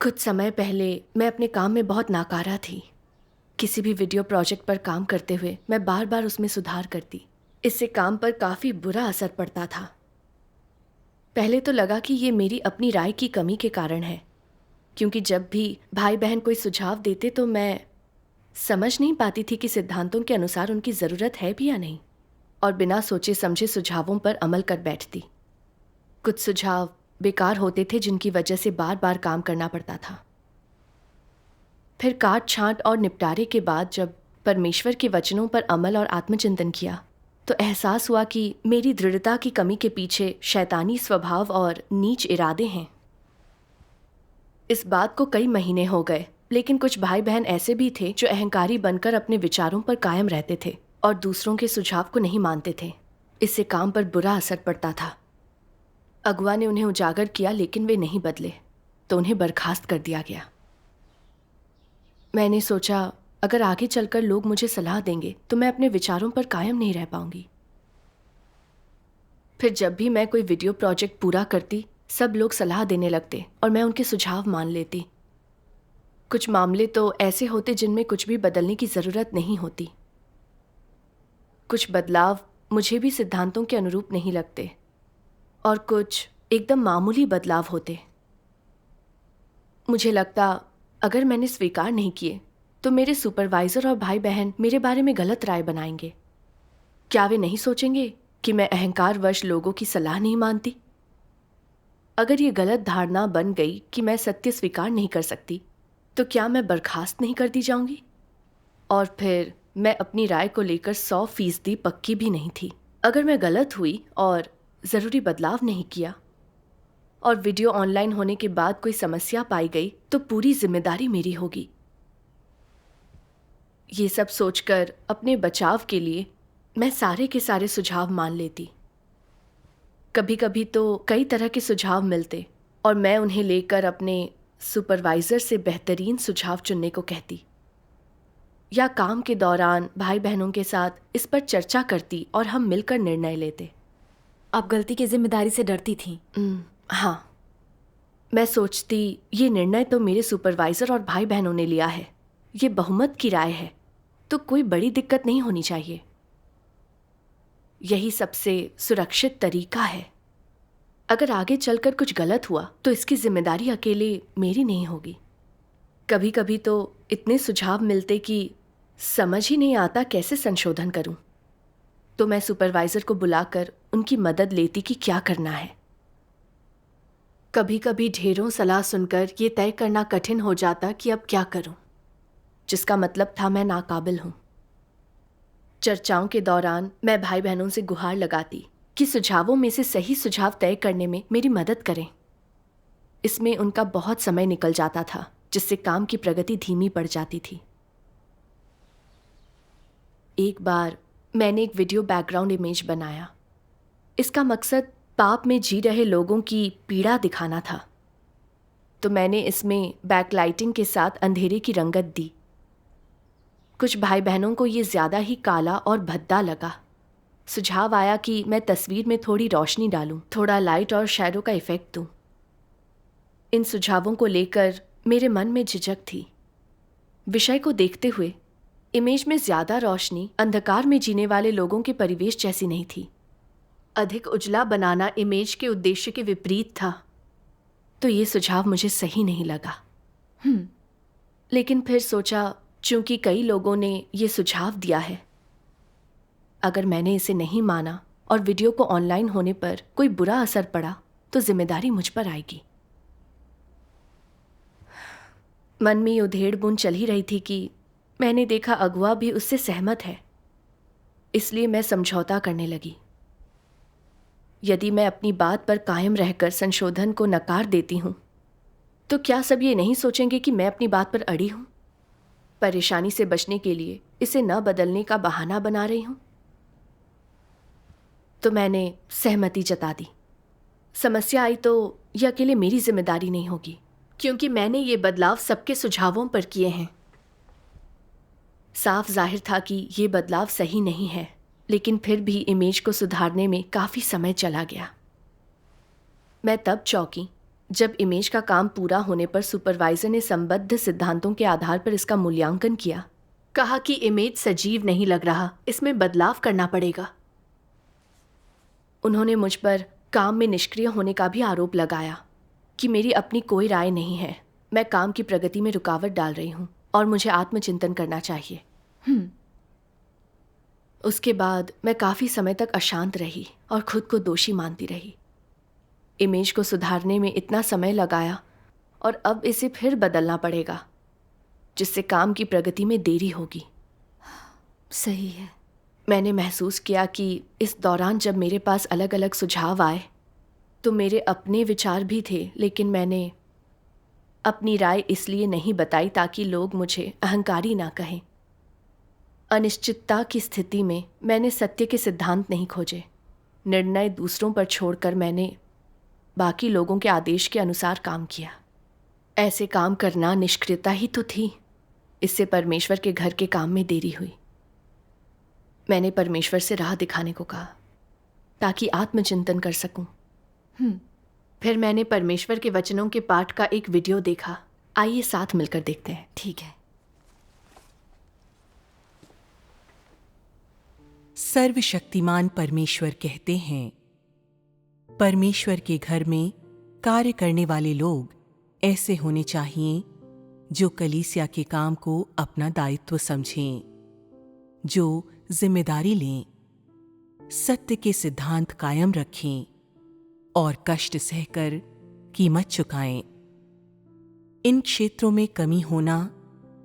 कुछ समय पहले मैं अपने काम में बहुत नाकारा थी। किसी भी वीडियो प्रोजेक्ट पर काम करते हुए मैं बार बार उसमें सुधार करती। इससे काम पर काफ़ी बुरा असर पड़ता था। पहले तो लगा कि ये मेरी अपनी राय की कमी के कारण है, क्योंकि जब भी भाई बहन कोई सुझाव देते तो मैं समझ नहीं पाती थी कि सिद्धांतों के अनुसार उनकी ज़रूरत है भी या नहीं, और बिना सोचे समझे सुझावों पर अमल कर बैठती। कुछ सुझाव बेकार होते थे जिनकी वजह से बार बार काम करना पड़ता था। फिर काट छांट और निपटारे के बाद जब परमेश्वर के वचनों पर अमल और आत्मचिंतन किया तो एहसास हुआ कि मेरी दृढ़ता की कमी के पीछे शैतानी स्वभाव और नीच इरादे हैं। इस बात को कई महीने हो गए, लेकिन कुछ भाई बहन ऐसे भी थे जो अहंकारी बनकर अपने विचारों पर कायम रहते थे और दूसरों के सुझाव को नहीं मानते थे। इससे काम पर बुरा असर पड़ता था। अगुआ ने उन्हें उजागर किया, लेकिन वे नहीं बदले, तो उन्हें बर्खास्त कर दिया गया। मैंने सोचा अगर आगे चलकर लोग मुझे सलाह देंगे तो मैं अपने विचारों पर कायम नहीं रह पाऊंगी। फिर जब भी मैं कोई वीडियो प्रोजेक्ट पूरा करती, सब लोग सलाह देने लगते और मैं उनके सुझाव मान लेती। कुछ मामले तो ऐसे होते जिनमें कुछ भी बदलने की ज़रूरत नहीं होती। कुछ बदलाव मुझे भी सिद्धांतों के अनुरूप नहीं लगते और कुछ एकदम मामूली बदलाव होते। मुझे लगता अगर मैंने स्वीकार नहीं किए तो मेरे सुपरवाइज़र और भाई बहन मेरे बारे में गलत राय बनाएंगे। क्या वे नहीं सोचेंगे कि मैं अहंकारवश लोगों की सलाह नहीं मानती? अगर ये गलत धारणा बन गई कि मैं सत्य स्वीकार नहीं कर सकती, तो क्या मैं बर्खास्त नहीं कर दी जाऊंगी? और फिर मैं अपनी राय को लेकर 100% पक्की भी नहीं थी। अगर मैं गलत हुई और ज़रूरी बदलाव नहीं किया और वीडियो ऑनलाइन होने के बाद कोई समस्या पाई गई तो पूरी जिम्मेदारी मेरी होगी। ये सब सोचकर अपने बचाव के लिए मैं सारे के सारे सुझाव मान लेती। कभी कभी तो कई तरह के सुझाव मिलते और मैं उन्हें लेकर अपने सुपरवाइज़र से बेहतरीन सुझाव चुनने को कहती, या काम के दौरान भाई बहनों के साथ इस पर चर्चा करती और हम मिलकर निर्णय लेते। आप गलती की जिम्मेदारी से डरती थीं। हाँ, मैं सोचती ये निर्णय तो मेरे सुपरवाइज़र और भाई बहनों ने लिया है, ये बहुमत की राय है, तो कोई बड़ी दिक्कत नहीं होनी चाहिए। यही सबसे सुरक्षित तरीका है। अगर आगे चलकर कुछ गलत हुआ तो इसकी जिम्मेदारी अकेले मेरी नहीं होगी। कभी कभी तो इतने सुझाव मिलते कि समझ ही नहीं आता कैसे संशोधन करूं, तो मैं सुपरवाइज़र को बुलाकर उनकी मदद लेती कि क्या करना है। कभी कभी ढेरों सलाह सुनकर ये तय करना कठिन हो जाता कि अब क्या करूं, जिसका मतलब था मैं नाकाबिल हूं। चर्चाओं के दौरान मैं भाई बहनों से गुहार लगाती कि सुझावों में से सही सुझाव तय करने में मेरी मदद करें। इसमें उनका बहुत समय निकल जाता था, जिससे काम की प्रगति धीमी पड़ जाती थी। एक बार मैंने एक वीडियो बैकग्राउंड इमेज बनाया। इसका मकसद पाप में जी रहे लोगों की पीड़ा दिखाना था, तो मैंने इसमें बैकलाइटिंग के साथ अंधेरे की रंगत दी। कुछ भाई बहनों को ये ज़्यादा ही काला और भद्दा लगा। सुझाव आया कि मैं तस्वीर में थोड़ी रोशनी डालूं, थोड़ा लाइट और शैडो का इफ़ेक्ट दूं। इन सुझावों को लेकर मेरे मन में झिझक थी। विषय को देखते हुए इमेज में ज़्यादा रोशनी अंधकार में जीने वाले लोगों के परिवेश जैसी नहीं थी। अधिक उजला बनाना इमेज के उद्देश्य के विपरीत था, तो ये सुझाव मुझे सही नहीं लगा। लेकिन फिर सोचा, चूंकि कई लोगों ने ये सुझाव दिया है, अगर मैंने इसे नहीं माना और वीडियो को ऑनलाइन होने पर कोई बुरा असर पड़ा तो जिम्मेदारी मुझ पर आएगी। मन में ये उधेड़-बुन चल ही रही थी कि मैंने देखा अगुआ भी उससे सहमत है, इसलिए मैं समझौता करने लगी। यदि मैं अपनी बात पर कायम रहकर संशोधन को नकार देती हूँ, तो क्या सब ये नहीं सोचेंगे कि मैं अपनी बात पर अड़ी हूँ, परेशानी से बचने के लिए इसे न बदलने का बहाना बना रही हूँ? तो मैंने सहमति जता दी। समस्या आई तो यह अकेले मेरी जिम्मेदारी नहीं होगी, क्योंकि मैंने ये बदलाव सबके सुझावों पर किए हैं। साफ जाहिर था कि ये बदलाव सही नहीं है, लेकिन फिर भी इमेज को सुधारने में काफ़ी समय चला गया। मैं तब चौंकी जब इमेज का काम पूरा होने पर सुपरवाइजर ने संबद्ध सिद्धांतों के आधार पर इसका मूल्यांकन किया। कहा कि इमेज सजीव नहीं लग रहा, इसमें बदलाव करना पड़ेगा। उन्होंने मुझ पर काम में निष्क्रिय होने का भी आरोप लगाया कि मेरी अपनी कोई राय नहीं है, मैं काम की प्रगति में रुकावट डाल रही हूँ और मुझे आत्मचिंतन करना चाहिए। उसके बाद मैं काफ़ी समय तक अशांत रही और खुद को दोषी मानती रही। इमेज को सुधारने में इतना समय लगाया और अब इसे फिर बदलना पड़ेगा, जिससे काम की प्रगति में देरी होगी। सही है। मैंने महसूस किया कि इस दौरान जब मेरे पास अलग अलग सुझाव आए तो मेरे अपने विचार भी थे, लेकिन मैंने अपनी राय इसलिए नहीं बताई ताकि लोग मुझे अहंकारी ना कहें। अनिश्चितता की स्थिति में मैंने सत्य के सिद्धांत नहीं खोजे। निर्णय दूसरों पर छोड़कर मैंने बाकी लोगों के आदेश के अनुसार काम किया। ऐसे काम करना निष्क्रियता ही तो थी। इससे परमेश्वर के घर के काम में देरी हुई। मैंने परमेश्वर से राह दिखाने को कहा ताकि आत्मचिंतन कर सकूं। फिर मैंने परमेश्वर के वचनों के पाठ का एक वीडियो देखा। आइए साथ मिलकर देखते हैं। ठीक है। सर्वशक्तिमान परमेश्वर कहते हैं, परमेश्वर के घर में कार्य करने वाले लोग ऐसे होने चाहिए जो कलीसिया के काम को अपना दायित्व समझें, जो जिम्मेदारी लें, सत्य के सिद्धांत कायम रखें और कष्ट सहकर कीमत चुकाएं। इन क्षेत्रों में कमी होना,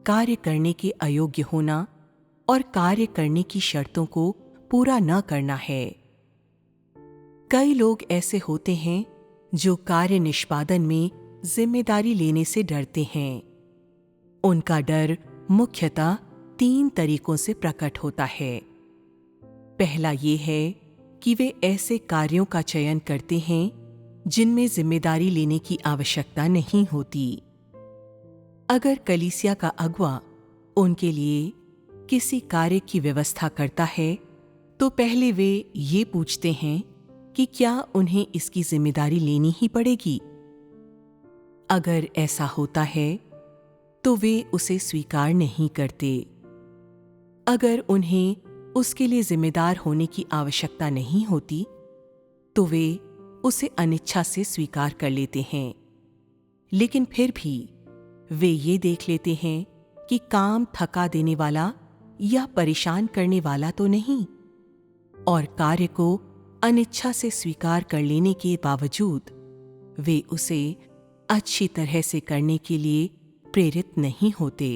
कार्य करने के अयोग्य होना और कार्य करने की शर्तों को पूरा न करना है। कई लोग ऐसे होते हैं जो कार्य निष्पादन में जिम्मेदारी लेने से डरते हैं। उनका डर मुख्यतः 3 तरीकों से प्रकट होता है। पहला ये है कि वे ऐसे कार्यों का चयन करते हैं जिनमें जिम्मेदारी लेने की आवश्यकता नहीं होती। अगर कलीसिया का अगुवा उनके लिए किसी कार्य की व्यवस्था करता है तो पहले वे ये पूछते हैं कि क्या उन्हें इसकी जिम्मेदारी लेनी ही पड़ेगी। अगर ऐसा होता है तो वे उसे स्वीकार नहीं करते। अगर उन्हें उसके लिए जिम्मेदार होने की आवश्यकता नहीं होती तो वे उसे अनिच्छा से स्वीकार कर लेते हैं। लेकिन फिर भी वे ये देख लेते हैं कि काम थका देने वाला या परेशान करने वाला तो नहीं, और कार्य को अनिच्छा से स्वीकार कर लेने के बावजूद वे उसे अच्छी तरह से करने के लिए प्रेरित नहीं होते।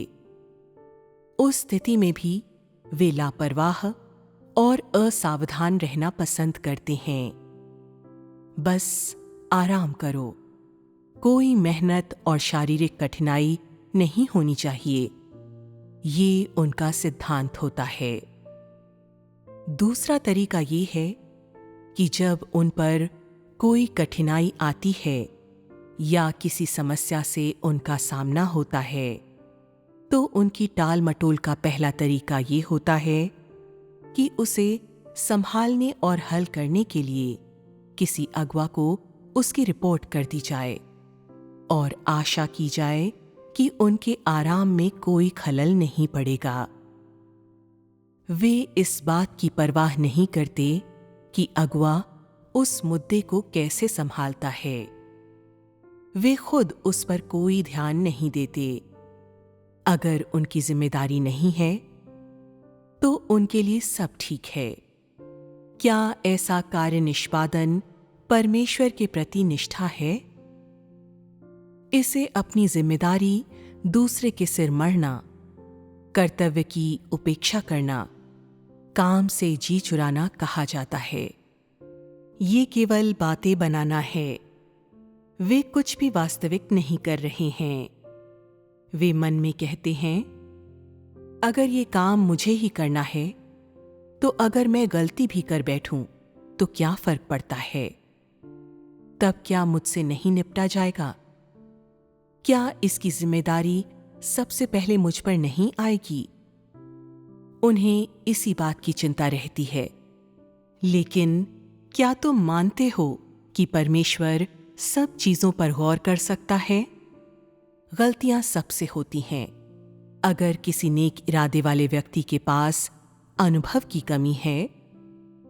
उस स्थिति में भी वे लापरवाह और असावधान रहना पसंद करते हैं। बस आराम करो, कोई मेहनत और शारीरिक कठिनाई नहीं होनी चाहिए, ये उनका सिद्धांत होता है। दूसरा तरीका ये है कि जब उन पर कोई कठिनाई आती है या किसी समस्या से उनका सामना होता है तो उनकी टाल मटोल का पहला तरीका ये होता है कि उसे संभालने और हल करने के लिए किसी अगुवा को उसकी रिपोर्ट कर दी जाए और आशा की जाए कि उनके आराम में कोई खलल नहीं पड़ेगा। वे इस बात की परवाह नहीं करते कि अगुवा उस मुद्दे को कैसे संभालता है। वे खुद उस पर कोई ध्यान नहीं देते। अगर उनकी जिम्मेदारी नहीं है तो उनके लिए सब ठीक है। क्या ऐसा कार्य निष्पादन परमेश्वर के प्रति निष्ठा है? इसे अपनी जिम्मेदारी दूसरे के सिर मढ़ना, कर्तव्य की उपेक्षा करना, काम से जी चुराना कहा जाता है। ये केवल बातें बनाना है। वे कुछ भी वास्तविक नहीं कर रहे हैं। वे मन में कहते हैं, अगर ये काम मुझे ही करना है तो अगर मैं गलती भी कर बैठूं तो क्या फर्क पड़ता है? तब क्या मुझसे नहीं निपटा जाएगा? क्या इसकी जिम्मेदारी सबसे पहले मुझ पर नहीं आएगी? उन्हें इसी बात की चिंता रहती है। लेकिन क्या तुम मानते हो कि परमेश्वर सब चीजों पर गौर कर सकता है? गलतियां सबसे होती हैं। अगर किसी नेक इरादे वाले व्यक्ति के पास अनुभव की कमी है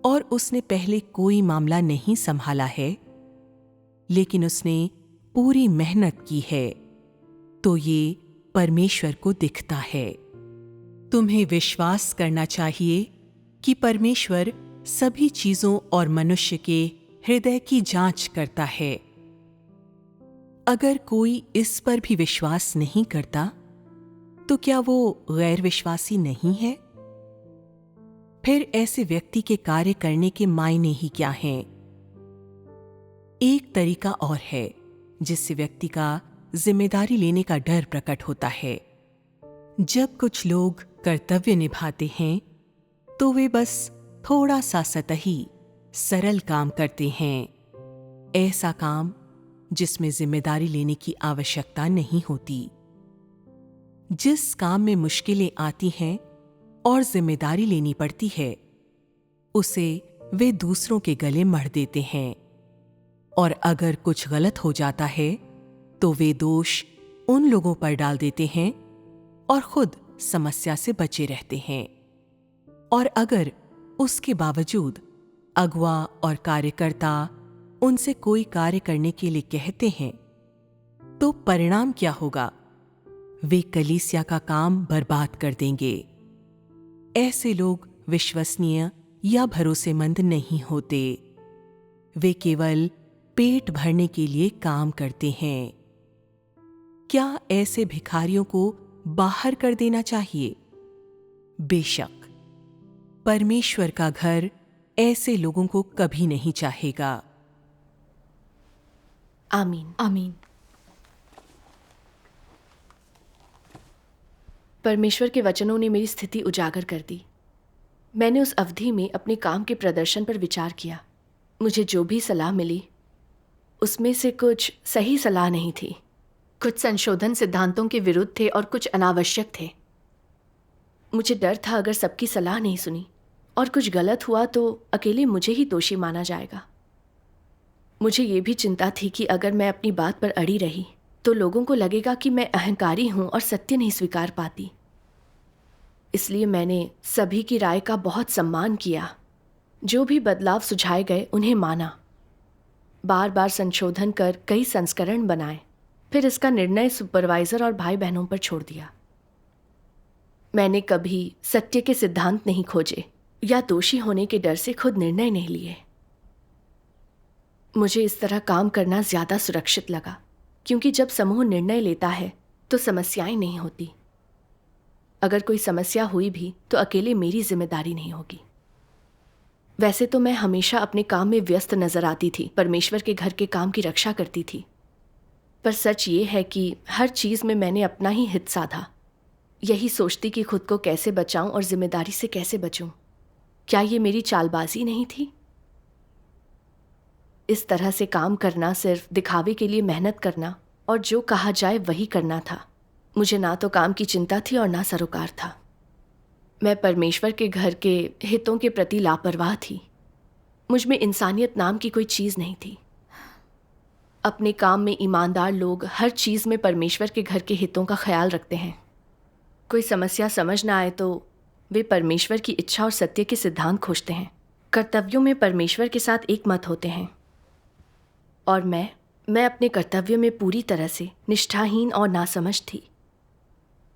और उसने पहले कोई मामला नहीं संभाला है, लेकिन उसने पूरी मेहनत की है, तो ये परमेश्वर को दिखता है। तुम्हें विश्वास करना चाहिए कि परमेश्वर सभी चीजों और मनुष्य के हृदय की जांच करता है। अगर कोई इस पर भी विश्वास नहीं करता, तो क्या वो गैर विश्वासी नहीं है? फिर ऐसे व्यक्ति के कार्य करने के मायने ही क्या हैं? एक तरीका और है जिससे व्यक्ति का जिम्मेदारी लेने का डर प्रकट होता है। जब कुछ लोग कर्तव्य निभाते हैं तो वे बस थोड़ा सा सतही सरल काम करते हैं, ऐसा काम जिसमें जिम्मेदारी लेने की आवश्यकता नहीं होती। जिस काम में मुश्किलें आती हैं और जिम्मेदारी लेनी पड़ती है, उसे वे दूसरों के गले मढ़ देते हैं, और अगर कुछ गलत हो जाता है तो वे दोष उन लोगों पर डाल देते हैं और खुद समस्या से बचे रहते हैं। और अगर उसके बावजूद अगुआ और कार्यकर्ता उनसे कोई कार्य करने के लिए कहते हैं, तो परिणाम क्या होगा? वे कलीसिया का काम बर्बाद कर देंगे। ऐसे लोग विश्वसनीय या भरोसेमंद नहीं होते। वे केवल पेट भरने के लिए काम करते हैं। क्या ऐसे भिखारियों को बाहर कर देना चाहिए? बेशक, परमेश्वर का घर ऐसे लोगों को कभी नहीं चाहेगा। आमीन। आमीन। परमेश्वर के वचनों ने मेरी स्थिति उजागर कर दी। मैंने उस अवधि में अपने काम के प्रदर्शन पर विचार किया। मुझे जो भी सलाह मिली उसमें से कुछ सही सलाह नहीं थी। कुछ संशोधन सिद्धांतों के विरुद्ध थे और कुछ अनावश्यक थे। मुझे डर था अगर सबकी सलाह नहीं सुनी और कुछ गलत हुआ तो अकेले मुझे ही दोषी माना जाएगा। मुझे ये भी चिंता थी कि अगर मैं अपनी बात पर अड़ी रही तो लोगों को लगेगा कि मैं अहंकारी हूँ और सत्य नहीं स्वीकार पाती। इसलिए मैंने सभी की राय का बहुत सम्मान किया। जो भी बदलाव सुझाए गए उन्हें माना, बार बार संशोधन कर कई संस्करण बनाए, फिर इसका निर्णय सुपरवाइजर और भाई बहनों पर छोड़ दिया। मैंने कभी सत्य के सिद्धांत नहीं खोजे या दोषी होने के डर से खुद निर्णय नहीं लिए। मुझे इस तरह काम करना ज्यादा सुरक्षित लगा, क्योंकि जब समूह निर्णय लेता है तो समस्याएं नहीं होती। अगर कोई समस्या हुई भी तो अकेले मेरी जिम्मेदारी नहीं होगी। वैसे तो मैं हमेशा अपने काम में व्यस्त नजर आती थी, परमेश्वर के घर के काम की रक्षा करती थी, पर सच ये है कि हर चीज में मैंने अपना ही हित साधा, यही सोचती कि खुद को कैसे बचाऊं और जिम्मेदारी से कैसे बचूं। क्या ये मेरी चालबाजी नहीं थी? इस तरह से काम करना सिर्फ दिखावे के लिए मेहनत करना और जो कहा जाए वही करना था। मुझे ना तो काम की चिंता थी और ना सरोकार था। मैं परमेश्वर के घर के हितों के प्रति लापरवाह थी। मुझ में इंसानियत नाम की कोई चीज नहीं थी। अपने काम में ईमानदार लोग हर चीज में परमेश्वर के घर के हितों का ख्याल रखते हैं। कोई समस्या समझ ना आए तो वे परमेश्वर की इच्छा और सत्य के सिद्धांत खोजते हैं। कर्तव्यों में परमेश्वर के साथ एक मत होते हैं, और मैं अपने कर्तव्य में पूरी तरह से निष्ठाहीन और नासमझ थी।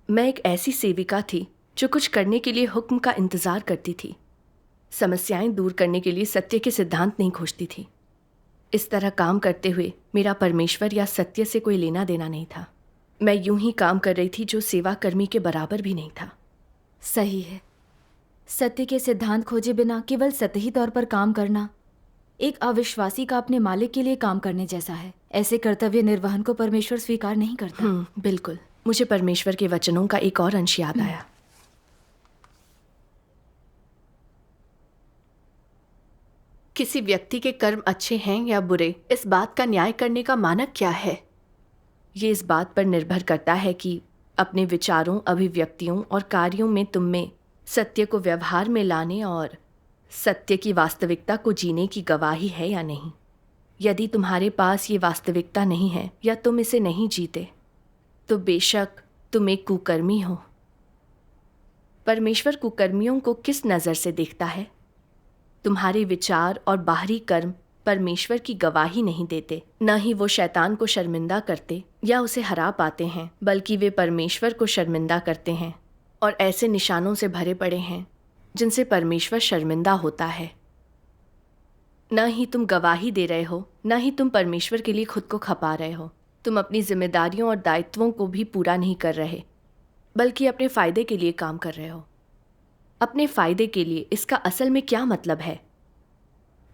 मैं एक ऐसी सेविका थी जो कुछ करने के लिए हुक्म का इंतजार करती थी, समस्याएं दूर करने के लिए सत्य के सिद्धांत नहीं खोजती थी। इस तरह काम करते हुए मेरा परमेश्वर या सत्य से कोई लेना देना नहीं था। मैं यूं ही काम कर रही थी जो सेवा कर्मी के बराबर भी नहीं था। सही है। सत्य के सिद्धांत खोजे बिना केवल सतही तौर पर काम करना एक अविश्वासी का अपने मालिक के लिए काम करने जैसा है। ऐसे कर्तव्य निर्वहन को परमेश्वर स्वीकार नहीं करता। बिल्कुल। मुझे परमेश्वर के वचनों का एक और अंश याद आया। किसी व्यक्ति के कर्म अच्छे हैं या बुरे, इस बात का न्याय करने का मानक क्या है? ये इस बात पर निर्भर करता है कि अपने विचारों, अभिव्यक्तियों और कार्यों में तुम में सत्य को व्यवहार में लाने और सत्य की वास्तविकता को जीने की गवाही है या नहीं। यदि तुम्हारे पास ये वास्तविकता नहीं है या तुम इसे नहीं जीते, तो बेशक तुम एक कुकर्मी हो। परमेश्वर कुकर्मियों को किस नज़र से देखता है? तुम्हारे विचार और बाहरी कर्म परमेश्वर की गवाही नहीं देते। न ही वो शैतान को शर्मिंदा करते या उसे हरा पाते हैं, बल्कि वे परमेश्वर को शर्मिंदा करते हैं और ऐसे निशानों से भरे पड़े हैं जिनसे परमेश्वर शर्मिंदा होता है। न ही तुम गवाही दे रहे हो, न ही तुम परमेश्वर के लिए खुद को खपा रहे हो। तुम अपनी जिम्मेदारियों और दायित्वों को भी पूरा नहीं कर रहे, बल्कि अपने फ़ायदे के लिए काम कर रहे हो। अपने फ़ायदे के लिए, इसका असल में क्या मतलब है?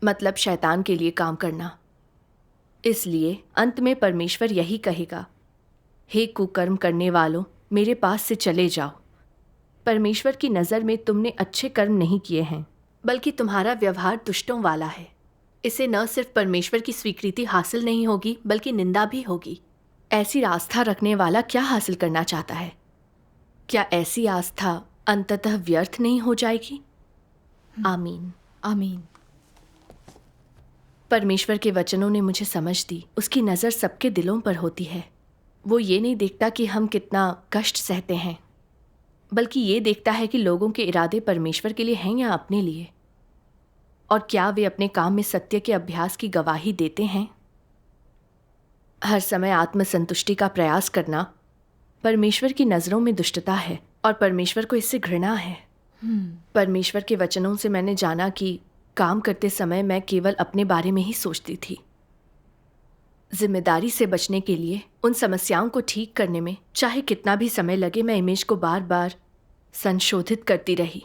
मतलब शैतान के लिए काम करना। इसलिए अंत में परमेश्वर यही कहेगा, हे कुकर्म करने वालों, मेरे पास से चले जाओ। परमेश्वर की नज़र में तुमने अच्छे कर्म नहीं किए हैं, बल्कि तुम्हारा व्यवहार दुष्टों वाला है। इसे न सिर्फ परमेश्वर की स्वीकृति हासिल नहीं होगी, बल्कि निंदा भी होगी। ऐसी आस्था रखने वाला क्या हासिल करना चाहता है? क्या ऐसी आस्था अंततः व्यर्थ नहीं हो जाएगी? आमीन। आमीन। परमेश्वर के वचनों ने मुझे समझ दी। उसकी नज़र सबके दिलों पर होती है। वो ये नहीं देखता कि हम कितना कष्ट सहते हैं, बल्कि ये देखता है कि लोगों के इरादे परमेश्वर के लिए हैं या अपने लिए, और क्या वे अपने काम में सत्य के अभ्यास की गवाही देते हैं। हर समय आत्मसंतुष्टि का प्रयास करना परमेश्वर की नज़रों में दुष्टता है और परमेश्वर को इससे घृणा है। परमेश्वर के वचनों से मैंने जाना कि काम करते समय मैं केवल अपने बारे में ही सोचती थी। जिम्मेदारी से बचने के लिए, उन समस्याओं को ठीक करने में चाहे कितना भी समय लगे, मैं इमेज को बार बार संशोधित करती रही।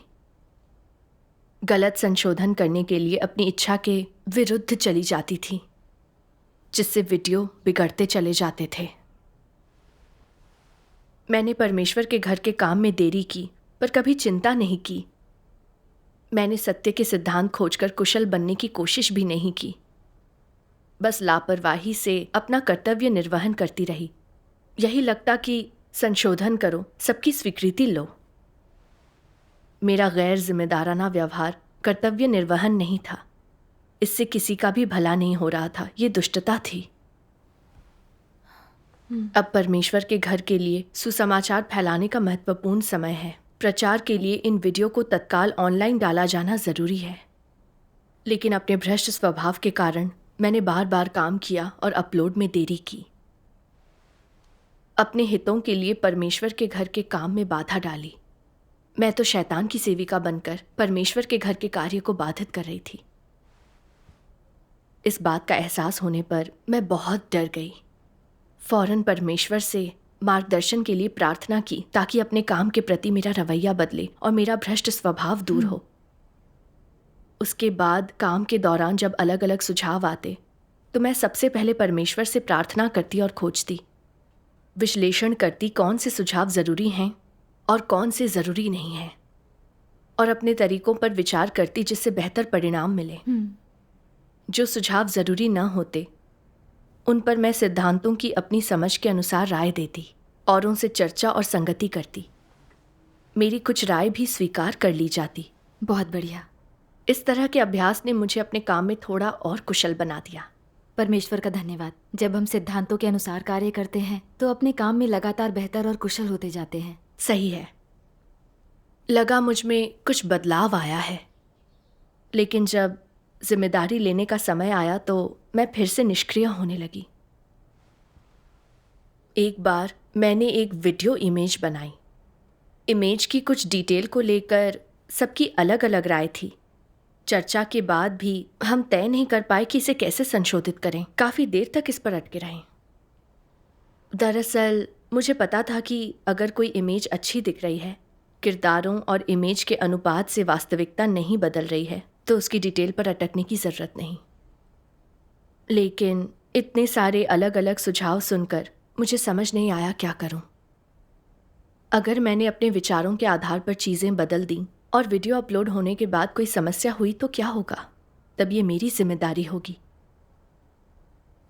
गलत संशोधन करने के लिए अपनी इच्छा के विरुद्ध चली जाती थी, जिससे वीडियो बिगड़ते चले जाते थे। मैंने परमेश्वर के घर के काम में देरी की, पर कभी चिंता नहीं की। मैंने सत्य के सिद्धांत खोजकर कुशल बनने की कोशिश भी नहीं की। बस लापरवाही से अपना कर्तव्य निर्वहन करती रही। यही लगता कि संशोधन करो, सबकी स्वीकृति लो। मेरा गैर जिम्मेदाराना व्यवहार कर्तव्य निर्वहन नहीं था। इससे किसी का भी भला नहीं हो रहा था। ये दुष्टता थी। अब परमेश्वर के घर के लिए सुसमाचार फैलाने का महत्वपूर्ण समय है। प्रचार के लिए इन वीडियो को तत्काल ऑनलाइन डाला जाना ज़रूरी है, लेकिन अपने भ्रष्ट स्वभाव के कारण मैंने बार बार काम किया और अपलोड में देरी की। अपने हितों के लिए परमेश्वर के घर के काम में बाधा डाली। मैं तो शैतान की सेविका बनकर परमेश्वर के घर के कार्य को बाधित कर रही थी। इस बात का एहसास होने पर मैं बहुत डर गई। फौरन परमेश्वर से मार्गदर्शन के लिए प्रार्थना की, ताकि अपने काम के प्रति मेरा रवैया बदले और मेरा भ्रष्ट स्वभाव दूर हो। उसके बाद काम के दौरान जब अलग अलग सुझाव आते, तो मैं सबसे पहले परमेश्वर से प्रार्थना करती और खोजती, विश्लेषण करती कौन से सुझाव ज़रूरी हैं और कौन से ज़रूरी नहीं हैं, और अपने तरीकों पर विचार करती जिससे बेहतर परिणाम मिले। जो सुझाव ज़रूरी न होते, उन पर मैं सिद्धांतों की अपनी समझ के अनुसार राय देती, औरों से चर्चा और संगति करती। मेरी कुछ राय भी स्वीकार कर ली जाती। बहुत बढ़िया। इस तरह के अभ्यास ने मुझे अपने काम में थोड़ा और कुशल बना दिया। परमेश्वर का धन्यवाद। जब हम सिद्धांतों के अनुसार कार्य करते हैं तो अपने काम में लगातार बेहतर और कुशल होते जाते हैं। सही है। लगा मुझ में कुछ बदलाव आया है, लेकिन जब जिम्मेदारी लेने का समय आया तो मैं फिर से निष्क्रिय होने लगी। एक बार मैंने एक वीडियो इमेज बनाई। इमेज की कुछ डिटेल को लेकर सबकी अलग अलग राय थी। चर्चा के बाद भी हम तय नहीं कर पाए कि इसे कैसे संशोधित करें। काफ़ी देर तक इस पर अटके रहे। दरअसल मुझे पता था कि अगर कोई इमेज अच्छी दिख रही है, किरदारों और इमेज के अनुपात से वास्तविकता नहीं बदल रही है, तो उसकी डिटेल पर अटकने की ज़रूरत नहीं। लेकिन इतने सारे अलग अलग सुझाव सुनकर मुझे समझ नहीं आया क्या करूं। अगर मैंने अपने विचारों के आधार पर चीज़ें बदल दी और वीडियो अपलोड होने के बाद कोई समस्या हुई तो क्या होगा? तब ये मेरी जिम्मेदारी होगी।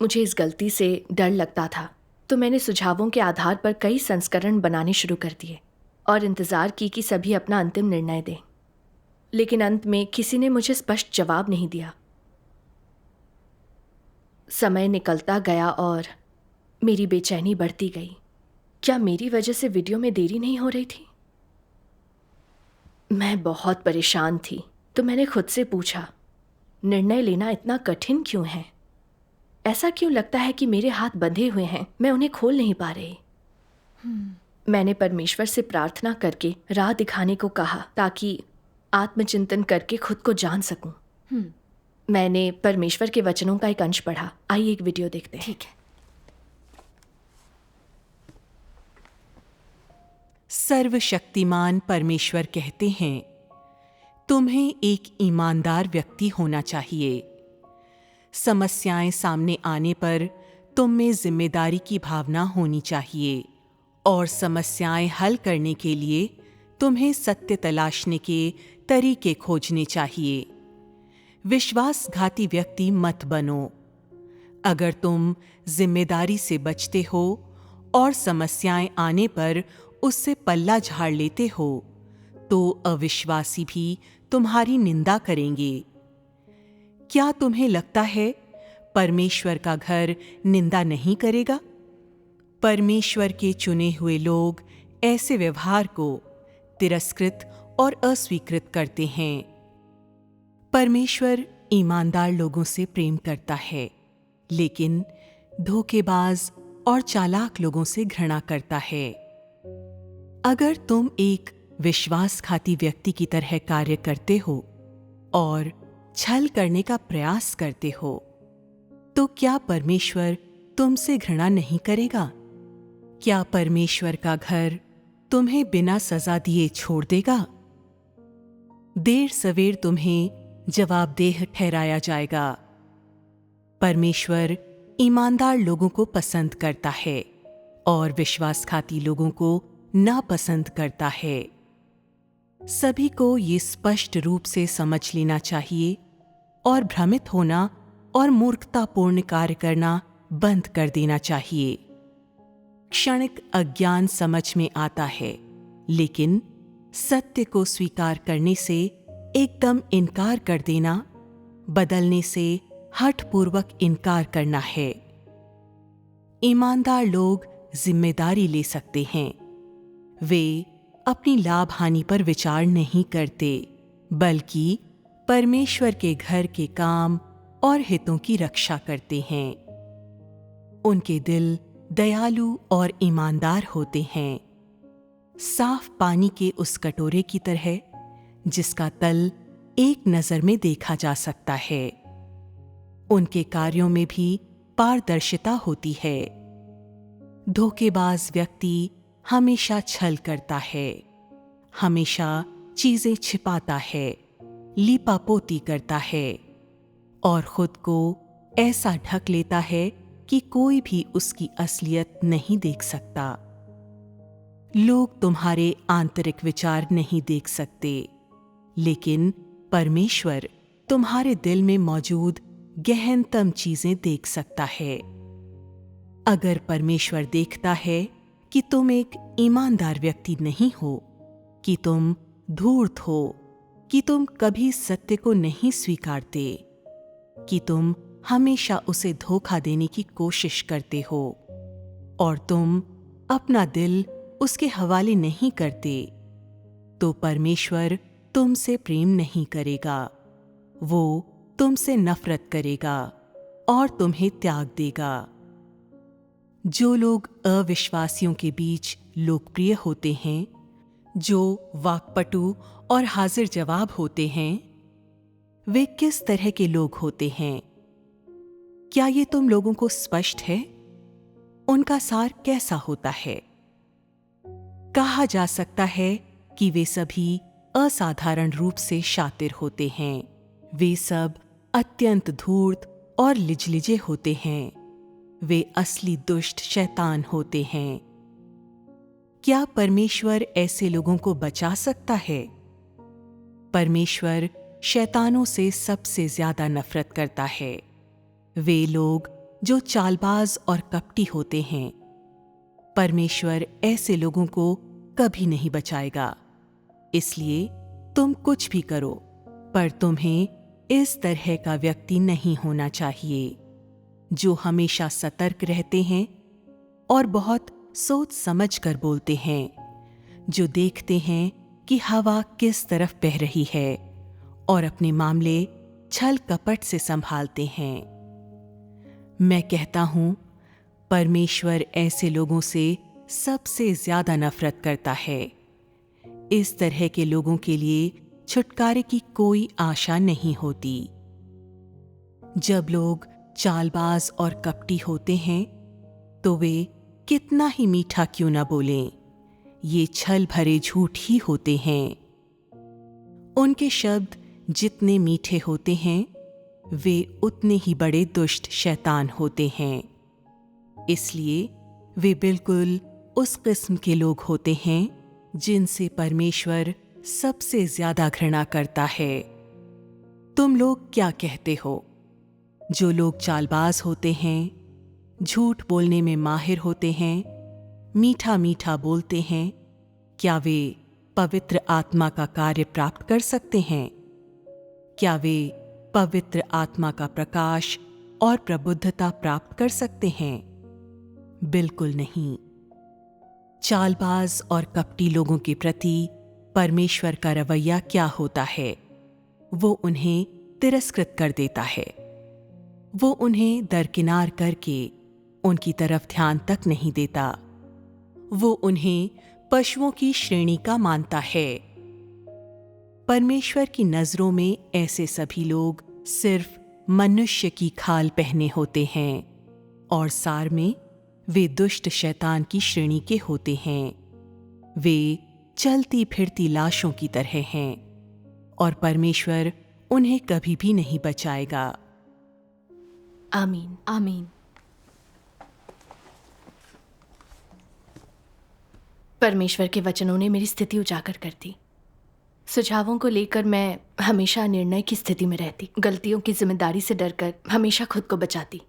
मुझे इस गलती से डर लगता था, तो मैंने सुझावों के आधार पर कई संस्करण बनाने शुरू कर दिए और इंतज़ार की कि सभी अपना अंतिम निर्णय दें। लेकिन अंत में किसी ने मुझे स्पष्ट जवाब नहीं दिया। समय निकलता गया और मेरी बेचैनी बढ़ती गई। क्या मेरी वजह से वीडियो में देरी नहीं हो रही थी? मैं बहुत परेशान थी, तो मैंने खुद से पूछा, निर्णय लेना इतना कठिन क्यों है? ऐसा क्यों लगता है कि मेरे हाथ बंधे हुए हैं, मैं उन्हें खोल नहीं पा रही। मैंने परमेश्वर से प्रार्थना करके राह दिखाने को कहा ताकि आत्मचिंतन करके खुद को जान सकूं। मैंने परमेश्वर के वचनों का एक अंश पढ़ा। आइए एक वीडियो देखते हैं। ठीक है। सर्वशक्तिमान परमेश्वर कहते हैं, तुम्हें एक ईमानदार व्यक्ति होना चाहिए। समस्याएं सामने आने पर तुम में जिम्मेदारी की भावना होनी चाहिए और समस्याएं हल करने के लिए तुम्हें सत्य तलाशने के तरीके खोजने चाहिए। विश्वासघाती व्यक्ति मत बनो। अगर तुम जिम्मेदारी से बचते हो और समस्याएं आने पर उससे पल्ला झाड़ लेते हो, तो अविश्वासी भी तुम्हारी निंदा करेंगे। क्या तुम्हें लगता है परमेश्वर का घर निंदा नहीं करेगा? परमेश्वर के चुने हुए लोग ऐसे व्यवहार को तिरस्कृत और अस्वीकृत करते हैं। परमेश्वर ईमानदार लोगों से प्रेम करता है, लेकिन धोखेबाज और चालाक लोगों से घृणा करता है। अगर तुम एक विश्वासघाती व्यक्ति की तरह कार्य करते हो और छल करने का प्रयास करते हो, तो क्या परमेश्वर तुमसे घृणा नहीं करेगा? क्या परमेश्वर का घर तुम्हें बिना सजा दिए छोड़ देगा? देर सवेर तुम्हें जवाबदेह ठहराया जाएगा। परमेश्वर ईमानदार लोगों को पसंद करता है और विश्वासघाती लोगों को नापसंद करता है। सभी को ये स्पष्ट रूप से समझ लेना चाहिए और भ्रमित होना और मूर्खतापूर्ण कार्य करना बंद कर देना चाहिए। क्षणिक अज्ञान समझ में आता है, लेकिन सत्य को स्वीकार करने से एकदम इनकार कर देना, बदलने से हठपूर्वक इनकार करना है। ईमानदार लोग जिम्मेदारी ले सकते हैं। वे अपनी लाभ हानि पर विचार नहीं करते, बल्कि परमेश्वर के घर के काम और हितों की रक्षा करते हैं। उनके दिल दयालु और ईमानदार होते हैं, साफ पानी के उस कटोरे की तरह जिसका तल एक नजर में देखा जा सकता है। उनके कार्यों में भी पारदर्शिता होती है। धोखेबाज व्यक्ति हमेशा छल करता है, हमेशा चीजें छिपाता है, लीपापोती करता है और खुद को ऐसा ढक लेता है कि कोई भी उसकी असलियत नहीं देख सकता। लोग तुम्हारे आंतरिक विचार नहीं देख सकते, लेकिन परमेश्वर तुम्हारे दिल में मौजूद गहनतम चीजें देख सकता है। अगर परमेश्वर देखता है कि तुम एक ईमानदार व्यक्ति नहीं हो, कि तुम धूर्त हो, कि तुम कभी सत्य को नहीं स्वीकारते, कि तुम हमेशा उसे धोखा देने की कोशिश करते हो और तुम अपना दिल उसके हवाले नहीं करते, तो परमेश्वर तुमसे प्रेम नहीं करेगा। वो तुमसे नफरत करेगा और तुम्हें त्याग देगा। जो लोग अविश्वासियों के बीच लोकप्रिय होते हैं, जो वाक्पटु और हाजिर जवाब होते हैं, वे किस तरह के लोग होते हैं? क्या ये तुम लोगों को स्पष्ट है? उनका सार कैसा होता है? कहा जा सकता है कि वे सभी असाधारण रूप से शातिर होते हैं। वे सब अत्यंत धूर्त और लिजलिजे होते हैं। वे असली दुष्ट शैतान होते हैं। क्या परमेश्वर ऐसे लोगों को बचा सकता है? परमेश्वर शैतानों से सबसे ज्यादा नफरत करता है। वे लोग जो चालबाज और कपटी होते हैं। परमेश्वर ऐसे लोगों को कभी नहीं बचाएगा। इसलिए तुम कुछ भी करो, पर तुम्हें इस तरह का व्यक्ति नहीं होना चाहिए। जो हमेशा सतर्क रहते हैं और बहुत सोच समझ कर बोलते हैं, जो देखते हैं कि हवा किस तरफ बह रही है और अपने मामले छल कपट से संभालते हैं। मैं कहता हूं, परमेश्वर ऐसे लोगों से सबसे ज्यादा नफरत करता है। इस तरह के लोगों के लिए छुटकारे की कोई आशा नहीं होती। जब लोग चालबाज और कपटी होते हैं तो वे कितना ही मीठा क्यों ना बोलें, ये छल भरे झूठ ही होते हैं। उनके शब्द जितने मीठे होते हैं वे उतने ही बड़े दुष्ट शैतान होते हैं। इसलिए वे बिल्कुल उस किस्म के लोग होते हैं जिनसे परमेश्वर सबसे ज्यादा घृणा करता है। तुम लोग क्या कहते हो? जो लोग चालबाज होते हैं, झूठ बोलने में माहिर होते हैं, मीठा मीठा बोलते हैं, क्या वे पवित्र आत्मा का कार्य प्राप्त कर सकते हैं? क्या वे पवित्र आत्मा का प्रकाश और प्रबुद्धता प्राप्त कर सकते हैं? बिल्कुल नहीं। चालबाज और कपटी लोगों के प्रति परमेश्वर का रवैया क्या होता है? वो उन्हें तिरस्कृत कर देता है। वो उन्हें दरकिनार करके उनकी तरफ ध्यान तक नहीं देता। वो उन्हें पशुओं की श्रेणी का मानता है। परमेश्वर की नजरों में ऐसे सभी लोग सिर्फ मनुष्य की खाल पहने होते हैं और सार में वे दुष्ट शैतान की श्रेणी के होते हैं। वे चलती फिरती लाशों की तरह हैं और परमेश्वर उन्हें कभी भी नहीं बचाएगा। आमीन। आमीन। परमेश्वर के वचनों ने मेरी स्थिति उजागर कर दी। सुझावों को लेकर मैं हमेशा निर्णय की स्थिति में रहती, गलतियों की जिम्मेदारी से डरकर हमेशा खुद को बचाती,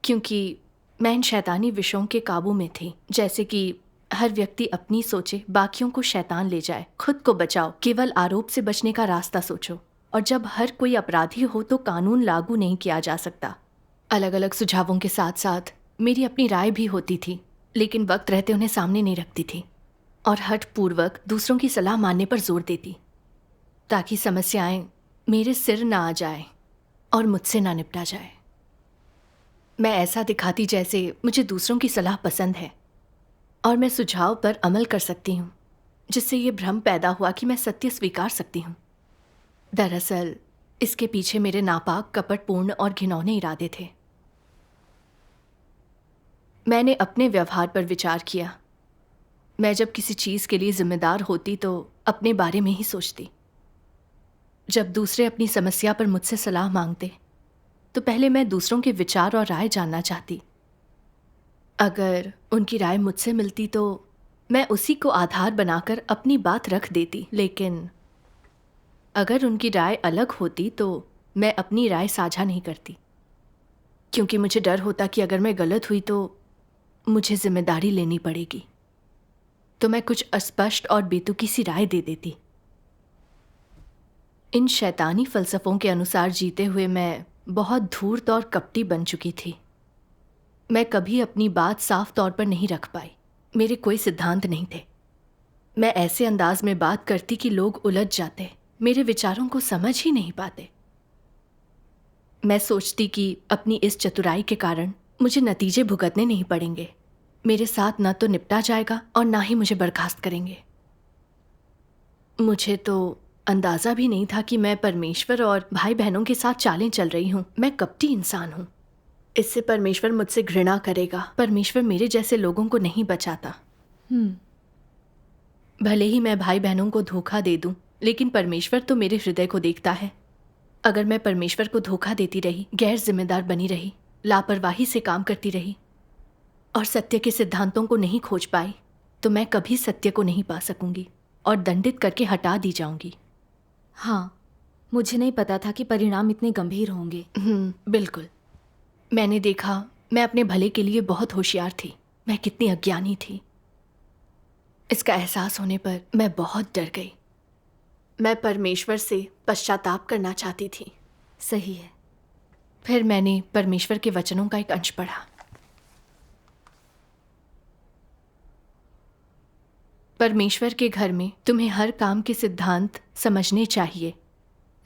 क्योंकि मैं इन शैतानी विषयों के काबू में थी। जैसे कि हर व्यक्ति अपनी सोचे, बाकियों को शैतान ले जाए, खुद को बचाओ, केवल आरोप से बचने का रास्ता सोचो, और जब हर कोई अपराधी हो तो कानून लागू नहीं किया जा सकता। अलग अलग सुझावों के साथ साथ मेरी अपनी राय भी होती थी, लेकिन वक्त रहते उन्हें सामने नहीं रखती थी और हठपूर्वक दूसरों की सलाह मानने पर जोर देती, ताकि समस्याएं मेरे सिर ना आ जाए और मुझसे ना निपटा जाए। मैं ऐसा दिखाती जैसे मुझे दूसरों की सलाह पसंद है और मैं सुझाव पर अमल कर सकती हूँ, जिससे ये भ्रम पैदा हुआ कि मैं सत्य स्वीकार सकती हूँ। दरअसल इसके पीछे मेरे नापाक, कपटपूर्ण और घिनौने इरादे थे। मैंने अपने व्यवहार पर विचार किया। मैं जब किसी चीज़ के लिए जिम्मेदार होती तो अपने बारे में ही सोचती। जब दूसरे अपनी समस्या पर मुझसे सलाह मांगते तो पहले मैं दूसरों के विचार और राय जानना चाहती। अगर उनकी राय मुझसे मिलती तो मैं उसी को आधार बनाकर अपनी बात रख देती, लेकिन अगर उनकी राय अलग होती तो मैं अपनी राय साझा नहीं करती, क्योंकि मुझे डर होता कि अगर मैं गलत हुई तो मुझे जिम्मेदारी लेनी पड़ेगी। तो मैं कुछ अस्पष्ट और बेतुकी सी राय दे देती। इन शैतानी फलसफों के अनुसार जीते हुए मैं बहुत धूर्त और कपटी बन चुकी थी। मैं कभी अपनी बात साफ तौर पर नहीं रख पाई। मेरे कोई सिद्धांत नहीं थे। मैं ऐसे अंदाज में बात करती कि लोग उलझ जाते, मेरे विचारों को समझ ही नहीं पाते। मैं सोचती कि अपनी इस चतुराई के कारण मुझे नतीजे भुगतने नहीं पड़ेंगे। मेरे साथ न तो निपटा जाएगा और ना ही मुझे बर्खास्त करेंगे। मुझे तो अंदाज़ा भी नहीं था कि मैं परमेश्वर और भाई बहनों के साथ चालें चल रही हूँ। मैं कपटी इंसान हूँ। इससे परमेश्वर मुझसे घृणा करेगा। परमेश्वर मेरे जैसे लोगों को नहीं बचाता। भले ही मैं भाई बहनों को धोखा दे दूं, लेकिन परमेश्वर तो मेरे हृदय को देखता है। अगर मैं परमेश्वर को धोखा देती रही, गैर जिम्मेदार बनी रही, लापरवाही से काम करती रही और सत्य के सिद्धांतों को नहीं खोज पाई, तो मैं कभी सत्य को नहीं पा सकूंगी और दंडित करके हटा दी जाऊंगी। हाँ, मुझे नहीं पता था कि परिणाम इतने गंभीर होंगे। बिल्कुल। मैंने देखा, मैं अपने भले के लिए बहुत होशियार थी। मैं कितनी अज्ञानी थी। इसका एहसास होने पर मैं बहुत डर गई। मैं परमेश्वर से पश्चाताप करना चाहती थी। सही है। फिर मैंने परमेश्वर के वचनों का एक अंश पढ़ा। परमेश्वर के घर में तुम्हें हर काम के सिद्धांत समझने चाहिए।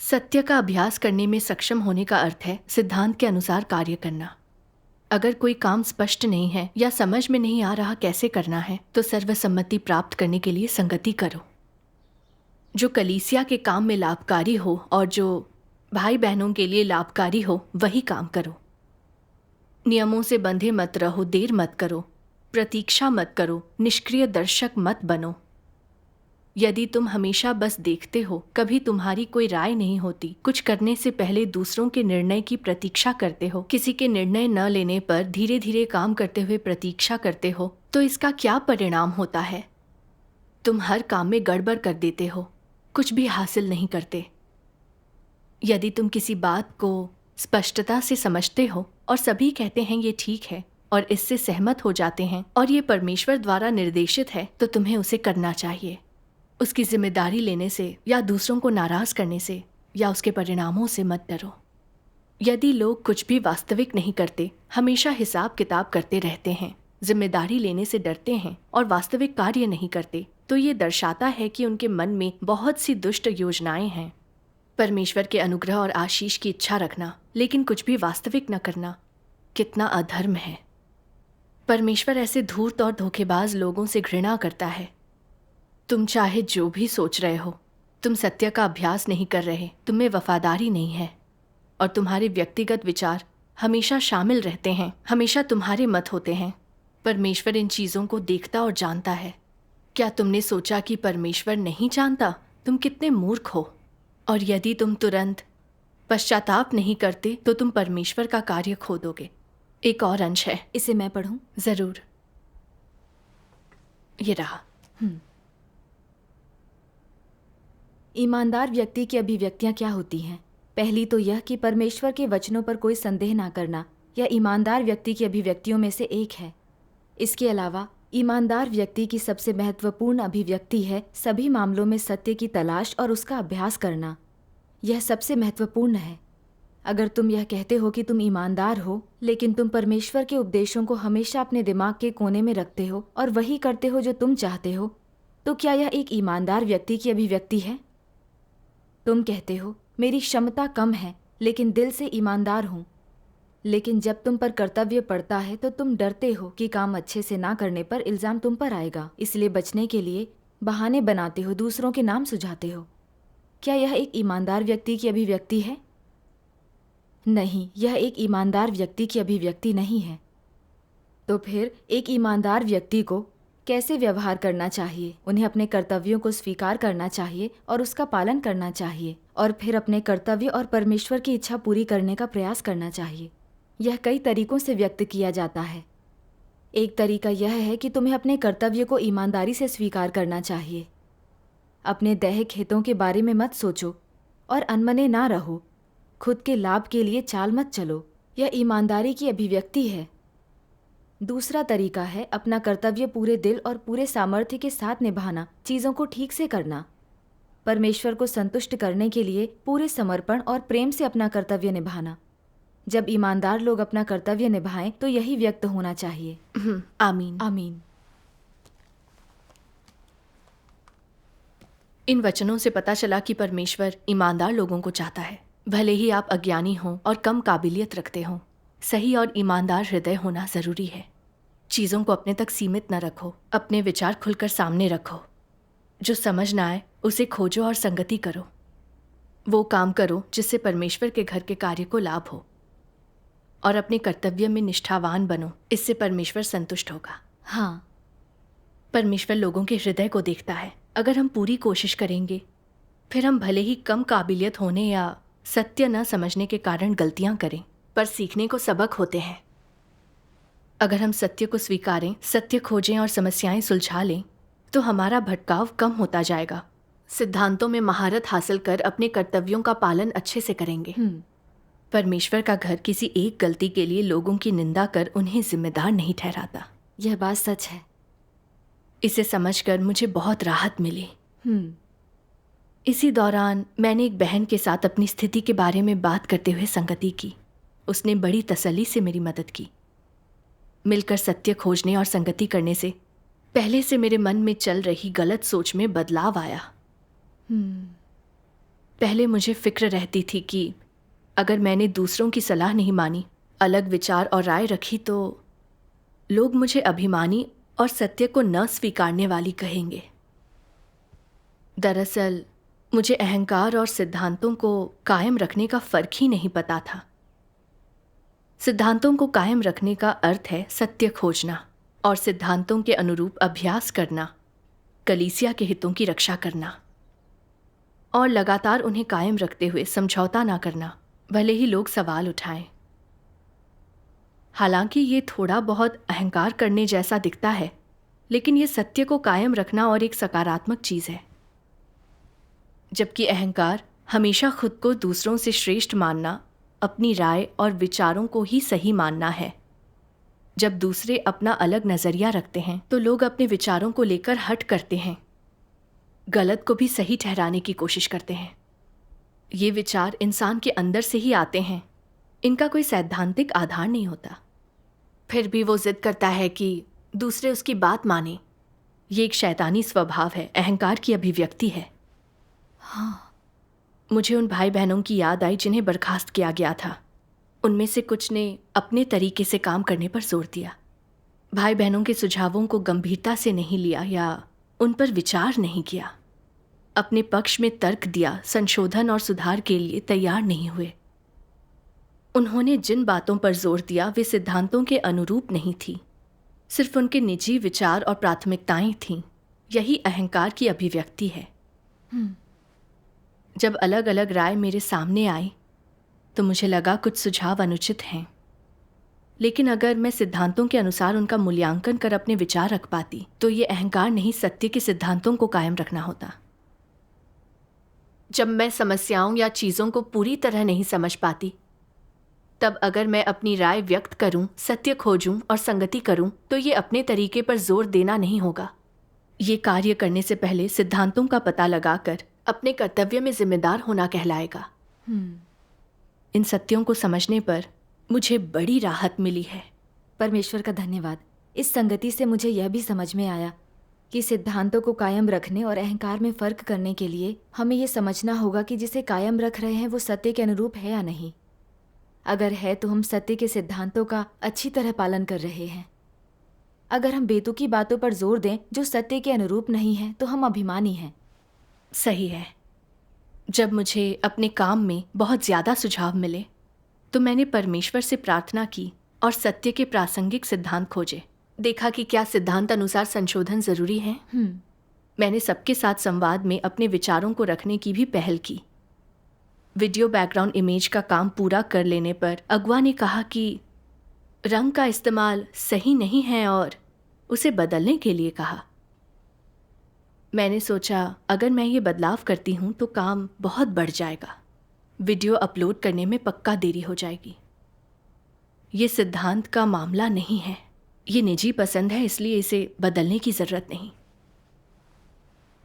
सत्य का अभ्यास करने में सक्षम होने का अर्थ है सिद्धांत के अनुसार कार्य करना। अगर कोई काम स्पष्ट नहीं है या समझ में नहीं आ रहा कैसे करना है, तो सर्वसम्मति प्राप्त करने के लिए संगति करो। जो कलीसिया के काम में लाभकारी हो और जो भाई बहनों के लिए लाभकारी हो, वही काम करो। नियमों से बंधे मत रहो, देर मत करो, प्रतीक्षा मत करो, निष्क्रिय दर्शक मत बनो। यदि तुम हमेशा बस देखते हो, कभी तुम्हारी कोई राय नहीं होती, कुछ करने से पहले दूसरों के निर्णय की प्रतीक्षा करते हो, किसी के निर्णय न लेने पर धीरे धीरे काम करते हुए प्रतीक्षा करते हो, तो इसका क्या परिणाम होता है? तुम हर काम में गड़बड़ कर देते हो, कुछ भी हासिल नहीं करते। यदि तुम किसी बात को स्पष्टता से समझते हो और सभी कहते हैं ये ठीक है और इससे सहमत हो जाते हैं और ये परमेश्वर द्वारा निर्देशित है, तो तुम्हें उसे करना चाहिए। उसकी जिम्मेदारी लेने से या दूसरों को नाराज करने से या उसके परिणामों से मत डरो। यदि लोग कुछ भी वास्तविक नहीं करते, हमेशा हिसाब किताब करते रहते हैं, जिम्मेदारी लेने से डरते हैं और वास्तविक कार्य नहीं करते, तो ये दर्शाता है कि उनके मन में बहुत सी दुष्ट योजनाएं हैं। परमेश्वर के अनुग्रह और आशीष की इच्छा रखना लेकिन कुछ भी वास्तविक न करना कितना अधर्म है। परमेश्वर ऐसे धूर्त और धोखेबाज लोगों से घृणा करता है। तुम चाहे जो भी सोच रहे हो, तुम सत्य का अभ्यास नहीं कर रहे, तुम में वफादारी नहीं है और तुम्हारे व्यक्तिगत विचार हमेशा शामिल रहते हैं, हमेशा तुम्हारे मत होते हैं। परमेश्वर इन चीज़ों को देखता और जानता है। क्या तुमने सोचा कि परमेश्वर नहीं जानता? तुम कितने मूर्ख हो। और यदि तुम तुरंत पश्चाताप नहीं करते तो तुम परमेश्वर का कार्य खो दोगे। एक और अंश है, इसे मैं पढ़ूं? जरूर। ये रहा। ईमानदार व्यक्ति की अभिव्यक्तियां क्या होती हैं? पहली तो यह कि परमेश्वर के वचनों पर कोई संदेह ना करना, यह ईमानदार व्यक्ति की अभिव्यक्तियों में से एक है। इसके अलावा ईमानदार व्यक्ति की सबसे महत्वपूर्ण अभिव्यक्ति है सभी मामलों में सत्य की तलाश और उसका अभ्यास करना। यह सबसे महत्वपूर्ण है। अगर तुम यह कहते हो कि तुम ईमानदार हो, लेकिन तुम परमेश्वर के उपदेशों को हमेशा अपने दिमाग के कोने में रखते हो और वही करते हो जो तुम चाहते हो, तो क्या यह एक ईमानदार व्यक्ति की अभिव्यक्ति है? तुम कहते हो मेरी क्षमता कम है लेकिन दिल से ईमानदार हूँ, लेकिन जब तुम पर कर्तव्य पड़ता है तो तुम डरते हो कि काम अच्छे से ना करने पर इल्ज़ाम तुम पर आएगा, इसलिए बचने के लिए बहाने बनाते हो, दूसरों के नाम सुझाते हो। क्या यह एक ईमानदार व्यक्ति की अभिव्यक्ति है? नहीं, यह एक ईमानदार व्यक्ति की अभिव्यक्ति नहीं है। तो फिर एक ईमानदार व्यक्ति को कैसे व्यवहार करना चाहिए? उन्हें अपने कर्तव्यों को स्वीकार करना चाहिए और उसका पालन करना चाहिए, और फिर अपने कर्तव्य और परमेश्वर की इच्छा पूरी करने का प्रयास करना चाहिए। यह कई तरीकों से व्यक्त किया जाता है। एक तरीका यह है कि तुम्हें अपने कर्तव्य को ईमानदारी से स्वीकार करना चाहिए। अपने दैहिक हितों के बारे में मत सोचो और अनमने ना रहो। खुद के लाभ के लिए चाल मत चलो। यह ईमानदारी की अभिव्यक्ति है। दूसरा तरीका है अपना कर्तव्य पूरे दिल और पूरे सामर्थ्य के साथ निभाना, चीज़ों को ठीक से करना, परमेश्वर को संतुष्ट करने के लिए पूरे समर्पण और प्रेम से अपना कर्तव्य निभाना। जब ईमानदार लोग अपना कर्तव्य निभाएं तो यही व्यक्त होना चाहिए। आमीन। आमीन। इन वचनों से पता चला कि परमेश्वर ईमानदार लोगों को चाहता है, भले ही आप अज्ञानी हों और कम काबिलियत रखते हों। सही और ईमानदार हृदय होना ज़रूरी है। चीज़ों को अपने तक सीमित न रखो, अपने विचार खुलकर सामने रखो। जो समझ ना आए उसे खोजो और संगति करो। वो काम करो जिससे परमेश्वर के घर के कार्य को लाभ हो, और अपने कर्तव्य में निष्ठावान बनो। इससे परमेश्वर संतुष्ट होगा। हाँ, परमेश्वर लोगों के हृदय को देखता है। अगर हम पूरी कोशिश करेंगे, फिर हम भले ही कम काबिलियत होने या सत्य न समझने के कारण गलतियां करें, पर सीखने को सबक होते हैं। अगर हम सत्य को स्वीकारें, सत्य खोजें और समस्याएं सुलझा लें, तो हमारा भटकाव कम होता जाएगा। सिद्धांतों में महारत हासिल कर अपने कर्तव्यों का पालन अच्छे से करेंगे। परमेश्वर का घर किसी एक गलती के लिए लोगों की निंदा कर उन्हें जिम्मेदार नहीं ठहराता। यह बात सच है। इसे समझकर मुझे बहुत राहत मिली। इसी दौरान मैंने एक बहन के साथ अपनी स्थिति के बारे में बात करते हुए संगति की। उसने बड़ी तसल्ली से मेरी मदद की। मिलकर सत्य खोजने और संगति करने से पहले से मेरे मन में चल रही गलत सोच में बदलाव आया। पहले मुझे फिक्र रहती थी कि अगर मैंने दूसरों की सलाह नहीं मानी, अलग विचार और राय रखी, तो लोग मुझे अभिमानी और सत्य को न स्वीकारने वाली कहेंगे। दरअसल मुझे अहंकार और सिद्धांतों को कायम रखने का फर्क ही नहीं पता था। सिद्धांतों को कायम रखने का अर्थ है सत्य खोजना और सिद्धांतों के अनुरूप अभ्यास करना, कलीसिया के हितों की रक्षा करना और लगातार उन्हें कायम रखते हुए समझौता ना करना, भले ही लोग सवाल उठाएं। हालांकि ये थोड़ा बहुत अहंकार करने जैसा दिखता है, लेकिन ये सत्य को कायम रखना और एक सकारात्मक चीज़ है। जबकि अहंकार हमेशा खुद को दूसरों से श्रेष्ठ मानना, अपनी राय और विचारों को ही सही मानना है। जब दूसरे अपना अलग नज़रिया रखते हैं तो लोग अपने विचारों को लेकर हट करते हैं, गलत को भी सही ठहराने की कोशिश करते हैं। ये विचार इंसान के अंदर से ही आते हैं, इनका कोई सैद्धांतिक आधार नहीं होता। फिर भी वो जिद करता है कि दूसरे उसकी बात माने। ये एक शैतानी स्वभाव है, अहंकार की अभिव्यक्ति है। हाँ, मुझे उन भाई बहनों की याद आई जिन्हें बर्खास्त किया गया था। उनमें से कुछ ने अपने तरीके से काम करने पर जोर दिया। भाई बहनों के सुझावों को गंभीरता से नहीं लिया या उन पर विचार नहीं किया। अपने पक्ष में तर्क दिया, संशोधन और सुधार के लिए तैयार नहीं हुए। उन्होंने जिन बातों पर जोर दिया वे सिद्धांतों के अनुरूप नहीं थी, सिर्फ उनके निजी विचार और प्राथमिकताएं थीं। यही अहंकार की अभिव्यक्ति है। जब अलग अलग राय मेरे सामने आई तो मुझे लगा कुछ सुझाव अनुचित हैं, लेकिन अगर मैं सिद्धांतों के अनुसार उनका मूल्यांकन कर अपने विचार रख पाती तो ये अहंकार नहीं, सत्य के सिद्धांतों को कायम रखना होता। जब मैं समस्याओं या चीज़ों को पूरी तरह नहीं समझ पाती, तब अगर मैं अपनी राय व्यक्त करूं, सत्य खोजूं और संगति करूं, तो ये अपने तरीके पर जोर देना नहीं होगा। ये कार्य करने से पहले सिद्धांतों का पता लगाकर अपने कर्तव्य में जिम्मेदार होना कहलाएगा। इन सत्यों को समझने पर मुझे बड़ी राहत मिली है। परमेश्वर का धन्यवाद। इस संगति से मुझे यह भी समझ में आया कि सिद्धांतों को कायम रखने और अहंकार में फ़र्क करने के लिए हमें ये समझना होगा कि जिसे कायम रख रहे हैं वो सत्य के अनुरूप है या नहीं। अगर है तो हम सत्य के सिद्धांतों का अच्छी तरह पालन कर रहे हैं। अगर हम बेतुकी बातों पर जोर दें जो सत्य के अनुरूप नहीं है तो हम अभिमानी हैं। सही है। जब मुझे अपने काम में बहुत ज़्यादा सुझाव मिले तो मैंने परमेश्वर से प्रार्थना की और सत्य के प्रासंगिक सिद्धांत खोजे। देखा कि क्या सिद्धांत अनुसार संशोधन ज़रूरी है। मैंने सबके साथ संवाद में अपने विचारों को रखने की भी पहल की। वीडियो बैकग्राउंड इमेज का काम पूरा कर लेने पर अगुआ ने कहा कि रंग का इस्तेमाल सही नहीं है और उसे बदलने के लिए कहा। मैंने सोचा अगर मैं ये बदलाव करती हूँ तो काम बहुत बढ़ जाएगा, वीडियो अपलोड करने में पक्का देरी हो जाएगी। ये सिद्धांत का मामला नहीं है, ये निजी पसंद है, इसलिए इसे बदलने की ज़रूरत नहीं।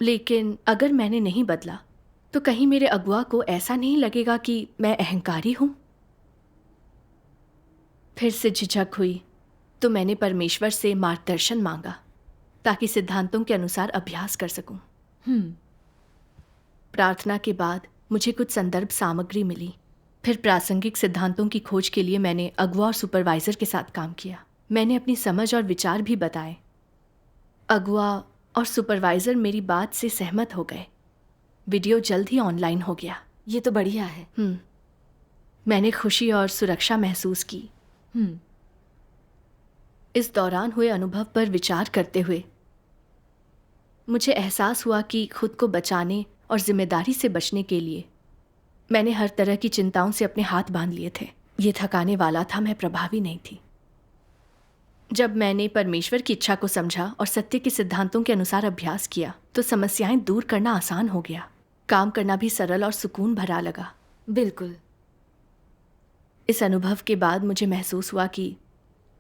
लेकिन अगर मैंने नहीं बदला तो कहीं मेरे अगुआ को ऐसा नहीं लगेगा कि मैं अहंकारी हूँ। फिर से झिझक हुई तो मैंने परमेश्वर से मार्गदर्शन मांगा ताकि सिद्धांतों के अनुसार अभ्यास कर सकूं। प्रार्थना के बाद मुझे कुछ संदर्भ सामग्री मिली। फिर प्रासंगिक सिद्धांतों की खोज के लिए मैंने अगुआ और सुपरवाइज़र के साथ काम किया। मैंने अपनी समझ और विचार भी बताए। अगुआ और सुपरवाइज़र मेरी बात से सहमत हो गए। वीडियो जल्द ही ऑनलाइन हो गया। ये तो बढ़िया है। मैंने खुशी और सुरक्षा महसूस की। इस दौरान हुए अनुभव पर विचार करते हुए मुझे एहसास हुआ कि खुद को बचाने और जिम्मेदारी से बचने के लिए मैंने हर तरह की चिंताओं से अपने हाथ बांध लिए थे। ये थकाने वाला था, मैं प्रभावी नहीं थी। जब मैंने परमेश्वर की इच्छा को समझा और सत्य के सिद्धांतों के अनुसार अभ्यास किया तो समस्याएं दूर करना आसान हो गया। काम करना भी सरल और सुकून भरा लगा। बिल्कुल। इस अनुभव के बाद मुझे महसूस हुआ कि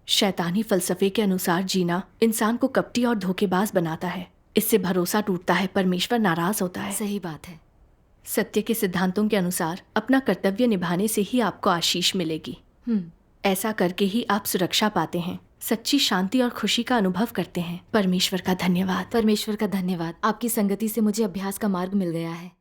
शैतानी फलसफे के अनुसार जीना इंसान को कपटी और धोखेबाज बनाता है। इससे भरोसा टूटता है, परमेश्वर नाराज होता है। सही बात है। सत्य के सिद्धांतों के अनुसार अपना कर्तव्य निभाने से ही आपको आशीष मिलेगी। ऐसा करके ही आप सुरक्षा पाते हैं, सच्ची शांति और खुशी का अनुभव करते हैं। परमेश्वर का धन्यवाद। परमेश्वर का धन्यवाद। आपकी संगति से मुझे अभ्यास का मार्ग मिल गया है।